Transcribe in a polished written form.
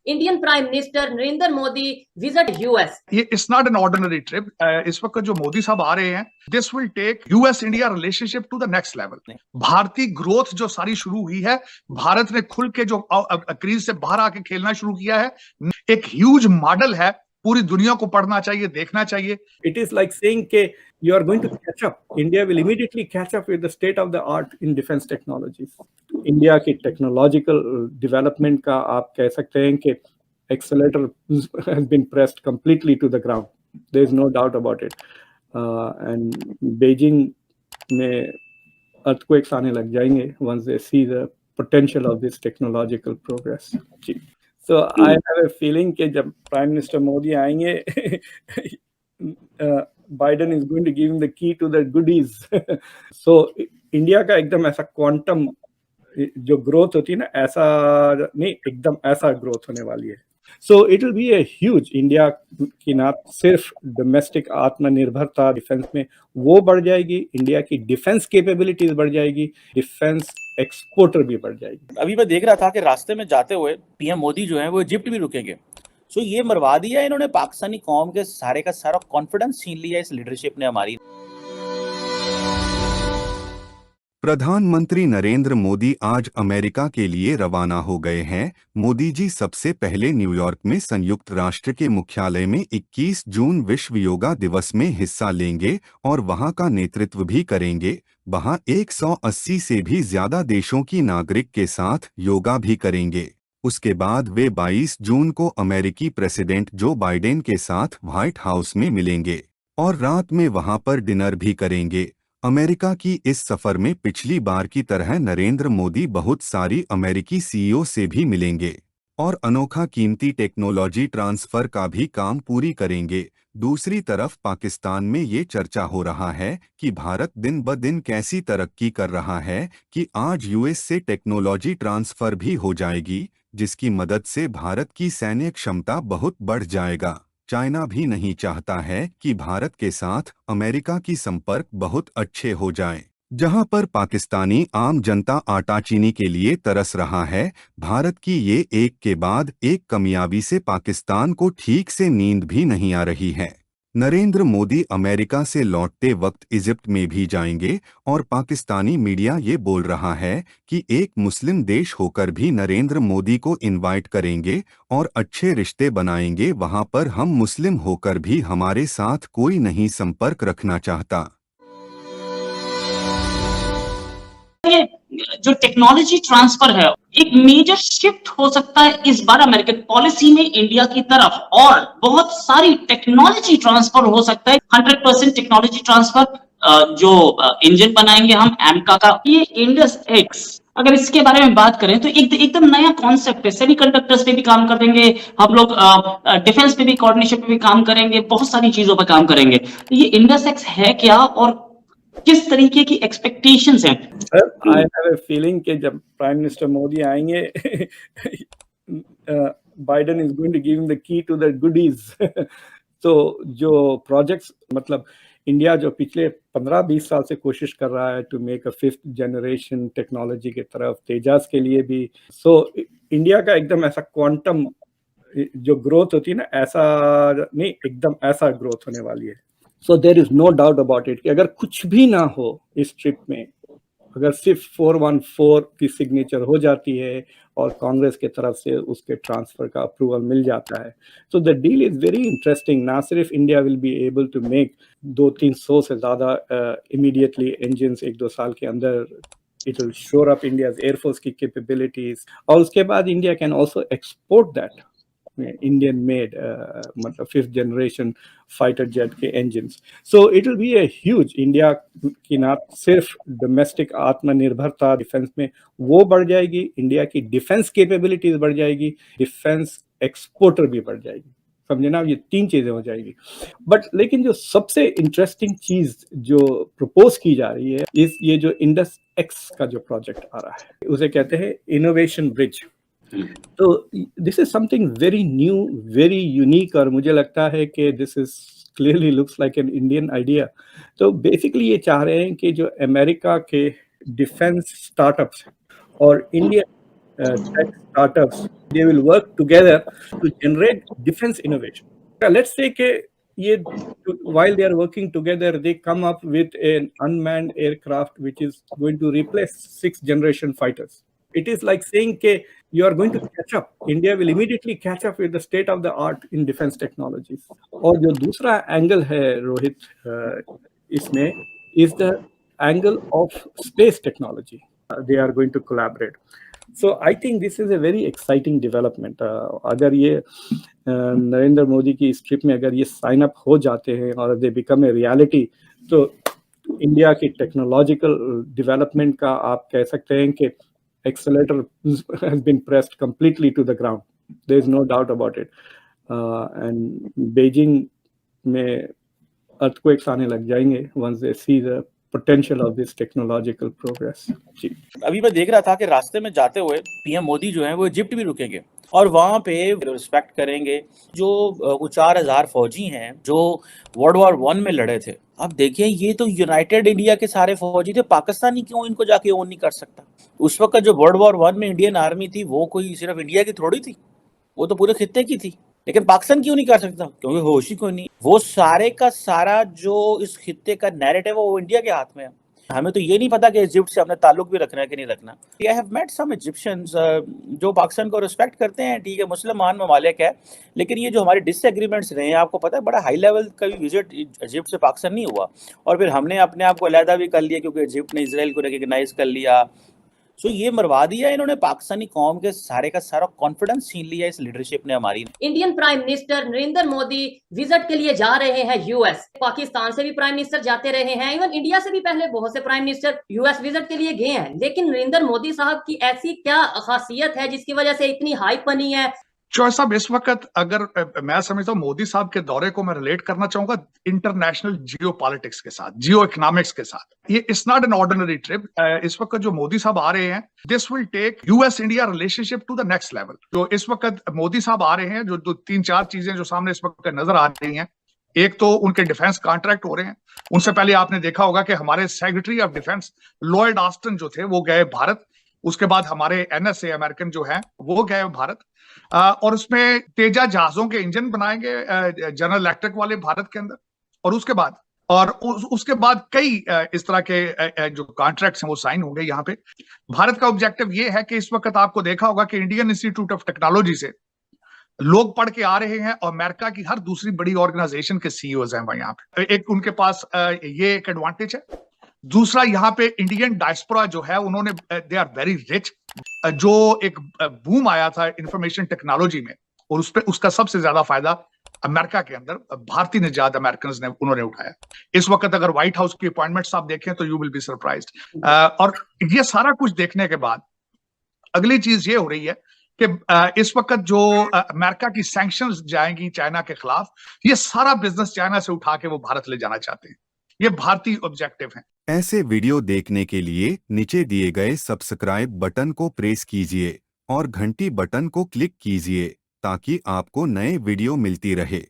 Indian Prime Minister Narendra Modi visit US. It's not an ordinary trip. इस वक्त जो मोदी साहब आ रहे हैं, this will take US India relationship to the next level. भारतीय ग्रोथ जो सारी शुरू हुई है, भारत ने खुल के जो क्रीज से बाहर आके खेलना शुरू किया है, एक ह्यूज मॉडल है, पूरी दुनिया को पढ़ना चाहिए, देखना चाहिए. It is like saying कि you are going to catch up. India will immediately catch up with the state of the art in defense technologies. India की टेक्नोलॉजिकल डेवलपमेंट का आप कह सकते हैं कि accelerator has been pressed completely to the ground. There is no doubt about it. And Beijing में earthquakes आने लग जाएंगे once they see the potential of this technological progress. So I have a feeling कि जब Prime Minister Modi आएंगे, Biden is going to give him the key to the goodies. So India का एकदम ऐसा क्वांटम जो ग्रोथ होती है ना, ऐसा नहीं, एकदम ऐसा ग्रोथ होने वाली है. So it will be a huge. India की ना सिर्फ डोमेस्टिक आत्मनिर्भरता डिफेंस में वो बढ़ जाएगी, इंडिया की डिफेंस कैपेबिलिटीज बढ़ जाएगी, डिफेंस एक्सपोर्टर भी बढ़ जाएगी. अभी मैं देख रहा था कि रास्ते में जाते हुए पीएम मोदी जो है वो इजिप्ट भी रुकेंगे. सो ये मरवा दिया इन्होंने पाकिस्तानी कौम के सारे का सारा कॉन्फिडेंस छीन लिया इस लीडरशिप ने हमारी. प्रधानमंत्री नरेंद्र मोदी आज अमेरिका के लिए रवाना हो गए हैं. मोदी जी सबसे पहले न्यूयॉर्क में संयुक्त राष्ट्र के मुख्यालय में 21 जून विश्व योगा दिवस में हिस्सा लेंगे और वहां का नेतृत्व भी करेंगे. वहां 180 से भी ज्यादा देशों की नागरिक के साथ योगा भी करेंगे. उसके बाद वे 22 जून को अमेरिकी प्रेसिडेंट जो बाइडेन के साथ व्हाइट हाउस में मिलेंगे और रात में वहां पर डिनर भी करेंगे. अमेरिका की इस सफर में पिछली बार की तरह नरेंद्र मोदी बहुत सारी अमेरिकी सीईओ से भी मिलेंगे और अनोखा कीमती टेक्नोलॉजी ट्रांसफर का भी काम पूरी करेंगे. दूसरी तरफ पाकिस्तान में ये चर्चा हो रहा है कि भारत दिन ब दिन कैसी तरक्की कर रहा है कि आज यूएस से टेक्नोलॉजी ट्रांसफर भी हो जाएगी, जिसकी मदद से भारत की सैन्य क्षमता बहुत बढ़ जाएगा. चाइना भी नहीं चाहता है कि भारत के साथ अमेरिका की संपर्क बहुत अच्छे हो जाएं. जहां पर पाकिस्तानी आम जनता आटा चीनी के लिए तरस रहा है, भारत की ये एक के बाद एक कामयाबी से पाकिस्तान को ठीक से नींद भी नहीं आ रही है. नरेंद्र मोदी अमेरिका से लौटते वक्त इजिप्ट में भी जाएंगे और पाकिस्तानी मीडिया ये बोल रहा है कि एक मुस्लिम देश होकर भी नरेंद्र मोदी को इनवाइट करेंगे और अच्छे रिश्ते बनाएंगे. वहां पर हम मुस्लिम होकर भी हमारे साथ कोई नहीं संपर्क रखना चाहता. जो टेक्नोलॉजी ट्रांसफर है, एक मेजर शिफ्ट हो सकता है इस बार अमेरिकन पॉलिसी में इंडिया की तरफ, और बहुत सारी टेक्नोलॉजी ट्रांसफर हो सकता है. 100% टेक्नोलॉजी ट्रांसफर, जो इंजन बनाएंगे हम एमका का, ये इंडस एक्स, अगर इसके बारे में बात करें तो एकदम नया कॉन्सेप्ट है. सेमीकंडक्टर्स पे भी काम कर देंगे हम लोग, डिफेंस पे भी, कोऑर्डिनेशन पे भी काम करेंगे, बहुत सारी चीजों पे काम करेंगे. तो ये इंडस एक्स है क्या और किस तरीके की एक्सपेक्टेशंस हैं? आई हैव अ फीलिंग कि जब प्राइम मिनिस्टर मोदी आएंगे, Biden is going to give him the key to the goodies. तो जो प्रोजेक्ट्स, मतलब इंडिया जो पिछले 15-20 साल से कोशिश कर रहा है to make a 5th generation technology के तरफ, तेजास के लिए भी. सो इंडिया का एकदम ऐसा क्वांटम जो ग्रोथ होती है ना, ऐसा नहीं, एकदम ऐसा ग्रोथ होने वाली है. So there is no doubt about it कि अगर कुछ भी ना हो इस ट्रिप में, अगर सिर्फ 414 की सिग्नेचर हो जाती है और कांग्रेस के तरफ से उसके ट्रांसफर का अप्रूवल मिल जाता है, so the deal is very interesting. ना सिर्फ India will be able to make 200-300 से ज़्यादा immediately engines 1-2 साल के अंदर, it will shore up India's air force की capabilities, और उसके बाद India can also export that Indian made मतलब 5th जनरेशन फाइटर जेट के engines. So it will be a huge. India की ना सिर्फ डोमेस्टिक आत्मनिर्भरता डिफेंस में वो बढ़ जाएगी, इंडिया की डिफेंस कैपेबिलिटीज बढ़ जाएगी, डिफेंस एक्सपोर्टर भी बढ़ जाएगी. समझे ना, ये 3 चीजें हो जाएगी. बट लेकिन जो सबसे इंटरेस्टिंग चीज जो प्रपोज की जा रही है, इस ये जो इंडस एक्स का जो प्रोजेक्ट आ रहा है, उसे कहते हैं इनोवेशन ब्रिज. तो this is something very new, very unique, और मुझे लगता है कि this is clearly looks like an Indian idea. तो बेसिकली ये चाह रहे हैं कि जो अमेरिका के डिफेंस स्टार्टअप्स और Indian tech startups, they will work together to generate defense innovation. Let's say while they are working together, they come up with an unmanned aircraft which is going to replace 6th generation fighters. It is like saying you are going to catch up. India will immediately catch up with the state of the art in defense technologies. और जो दूसरा angle है रोहित इसमें is the angle of space technology. They are going to collaborate. So I think this is a very exciting development. अगर ये नरेंद्र मोदी की इस trip में अगर ये साइन अप हो जाते हैं और दे बिकम ए रियलिटी, तो इंडिया की टेक्नोलॉजिकल डेवलपमेंट का आप कह सकते हैं कि accelerator has been pressed completely to the ground. There is no doubt about it. And Beijing में earthquakes आने लग जाएंगे once they see the potential of this technological progress. जी. अभी मैं देख रहा था कि रास्ते में जाते हुए पीएम मोदी जो है वो इजिप्ट भी रुकेंगे और वहां पे रिस्पेक्ट करेंगे जो 4,000 फौजी हैं जो वर्ल्ड वॉर 1 में लड़े थे। अब देखिए ये तो यूनाइटेड इंडिया के सारे फौजी थे, पाकिस्तानी क्यों इनको जाके ओन नहीं कर सकता? उस वक्त जो वर्ल्ड वॉर 1 में इंडियन आर्मी थी वो कोई सिर्फ इंडिया की थोड़ी थी, वो तो पूरे खित्ते की थी। लेकिन पाकिस्तान क्यों नहीं कर सकता? क्योंकि होश ही कोई नहीं। वो सारे का सारा जो इस खित्ते का नैरेटिव है वो इंडिया के हाथ में है। हमें तो ये नहीं पता कि इजिप्ट से अपने ताल्लुक भी रखना है कि नहीं रखना। I have met some Egyptians जो पाकिस्तान को रिस्पेक्ट करते हैं, ठीक है, मुसलमान ममालिक है, लेकिन ये जो हमारे डिसएग्रीमेंट्स रहे हैं, आपको पता है बड़ा हाई लेवल का भी विजिट इजिप्ट से पाकिस्तान नहीं हुआ और फिर हमने अपने आप को अलहदा भी कर लिया क्योंकि इजिप्ट ने इसराइल को रिकग्नाइज कर लिया। सो ये मरवा दिया इन्होंने पाकिस्तानी कौम के सारे का सारा कॉन्फिडेंस छीन लिया इस लीडरशिप ने हमारी। Indian prime minister Narendra Modi visit के लिए जा रहे हैं यूएस। पाकिस्तान से भी प्राइम मिनिस्टर जाते रहे हैं, इवन इंडिया से भी पहले बहुत से प्राइम मिनिस्टर यूएस विजिट के लिए गए हैं। लेकिन नरेंद्र मोदी साहब की ऐसी क्या खासियत है जिसकी वजह से इतनी हाइप बनी है? चौहान साहब, इस वक्त अगर मैं समझता हूँ मोदी साहब के दौरे को मैं रिलेट करना चाहूंगा इंटरनेशनल जियो पॉलिटिक्स के साथ, जियो इकोनॉमिक्स के साथ। ये it's not an ordinary trip. इस वक्त जो मोदी साहब आ रहे हैं, this will take US India relationship to the next level. जो इस वक्त मोदी साहब आ रहे हैं, जो 3-4 चीजें जो सामने इस वक्त नजर आ रही हैं, एक तो उनके डिफेंस कॉन्ट्रैक्ट हो रहे हैं। उनसे पहले आपने देखा होगा कि हमारे secretary of defence Lloyd Austin जो थे वो गए भारत। उसके बाद हमारे एनएसए अमेरिकन जो है वो गए भारत, और उसमें तेजा जहाजों के इंजन बनाएंगे जनरल इलेक्ट्रिक वाले भारत के अंदर। और उसके बाद कई इस तरह के जो कॉन्ट्रैक्ट्स हैं वो साइन होंगे यहाँ पे। भारत का ऑब्जेक्टिव ये है कि इस वक्त आपको देखा होगा कि इंडियन इंस्टीट्यूट ऑफ टेक्नोलॉजी से लोग पढ़ के आ रहे हैं और अमेरिका की हर दूसरी बड़ी ऑर्गेनाइजेशन के सीईओज हैं यहाँ पे। एक उनके पास ये एक एडवांटेज है। दूसरा, यहाँ पे इंडियन डायस्पोरा जो है उन्होंने दे आर वेरी रिच। जो एक बूम आया था इंफॉर्मेशन टेक्नोलॉजी में और उसका सबसे ज्यादा फायदा अमेरिका के अंदर भारतीय निजात अमेरिकन ने उन्होंने उठाया। इस वक्त अगर व्हाइट हाउस की अपॉइंटमेंट्स आप देखें तो यू विल बी सरप्राइज्ड। और ये सारा कुछ देखने के बाद अगली चीज ये हो रही है कि इस वक्त जो अमेरिका की सैंक्शंस जाएंगी चाइना के खिलाफ, ये सारा बिजनेस चाइना से उठा के वो भारत ले जाना चाहते हैं। ये भारतीय ऑब्जेक्टिव है। ऐसे वीडियो देखने के लिए नीचे दिए गए सब्सक्राइब बटन को प्रेस कीजिए और घंटी बटन को क्लिक कीजिए ताकि आपको नए वीडियो मिलती रहे।